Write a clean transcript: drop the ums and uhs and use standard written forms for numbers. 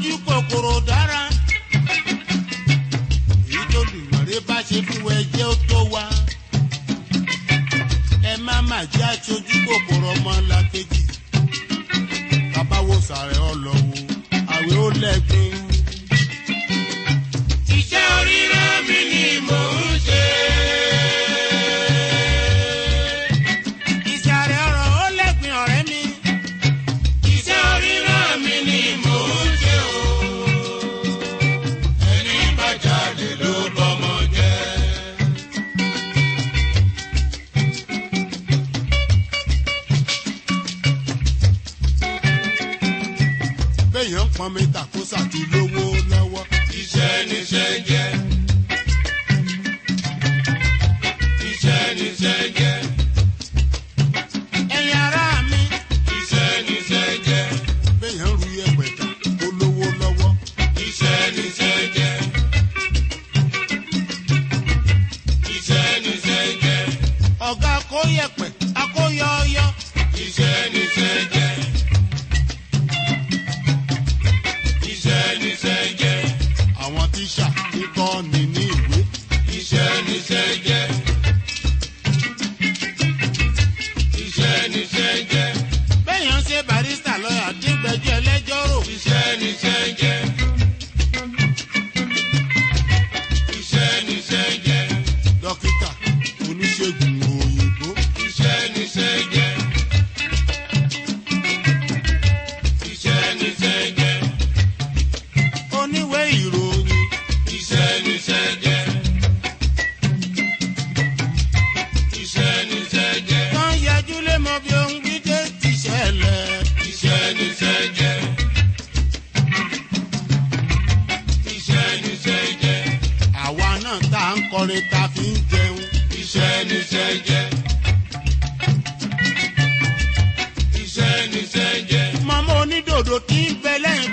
ojú kòkòrò dára ìjọlùmọ̀rẹ́ bá ṣe fún ẹjẹ́ ó tó wá ẹ má má jẹ́ aṣojú kòkòrò ọmọ ńlá kejì bàbá wo sàrẹ̀ ọlọ́wọ́ àwẹ̀ ó lẹ́gbẹ̀ẹ́. iṣẹ́ oríran mi ni mò ń ṣe. ìsàrẹ̀ ọ̀rọ̀ ó lẹ́gbẹ̀ẹ́ ọ̀rẹ́ mi. iṣẹ́ oríran mi ni mò ń ṣe o. ẹni bá jalè ló bọ́mọ jẹ́. béèyàn ń pọn mi tàkósà ti lówó lọ́wọ́. iṣẹ́ níṣẹ́ jẹ́. iṣẹ́ níṣẹ́ jẹ́. ẹ̀yin ará mi. iṣẹ́ níṣẹ́ jẹ́. béèyàn ru ẹ̀pẹ̀ tà ó lówó lọ́wọ́. iṣẹ́ níṣẹ́ jẹ́. iṣẹ́ níṣẹ́ jẹ́. ọ̀gá akóyẹ̀pẹ̀ akóyọ̀ọ́yọ́. iṣẹ́ níṣẹ́ jẹ́. iṣẹ́ níṣẹ́ jẹ́. àwọn tíṣà ń kọ́ ni ní ìwé. iṣẹ́ níṣẹ́ jẹ́. iṣẹ́ níṣẹ́ jẹ́. béèyàn ṣe barista lọ́yà dígbẹ́jọ́ ẹlẹ́jọ́ rò. iṣẹ́ níṣẹ́ jẹ́. iṣẹ́ níṣẹ́ jẹ́. dókítà oníṣègùn òyìnbó. iṣẹ́ níṣẹ́ jẹ́. iṣẹ́ níṣẹ́ jẹ́. oníwèé ìròyìn. iṣẹ́ níṣẹ́ jẹ́. iṣẹ́ níṣẹ́ jẹ́. tán yẹjú lé mọ bí ohun gbígbé ti ṣẹlẹ̀. iṣẹ́ níṣẹ́ jẹ́. iṣẹ́ níṣẹ́ jẹ́. àwa náà tá à ń kọrin ta fi ń jẹun. iṣẹ́ níṣẹ́ jẹ́. iṣẹ́ níṣẹ́ jẹ́. màmá onídòdó tí ń bẹ lẹ́yìn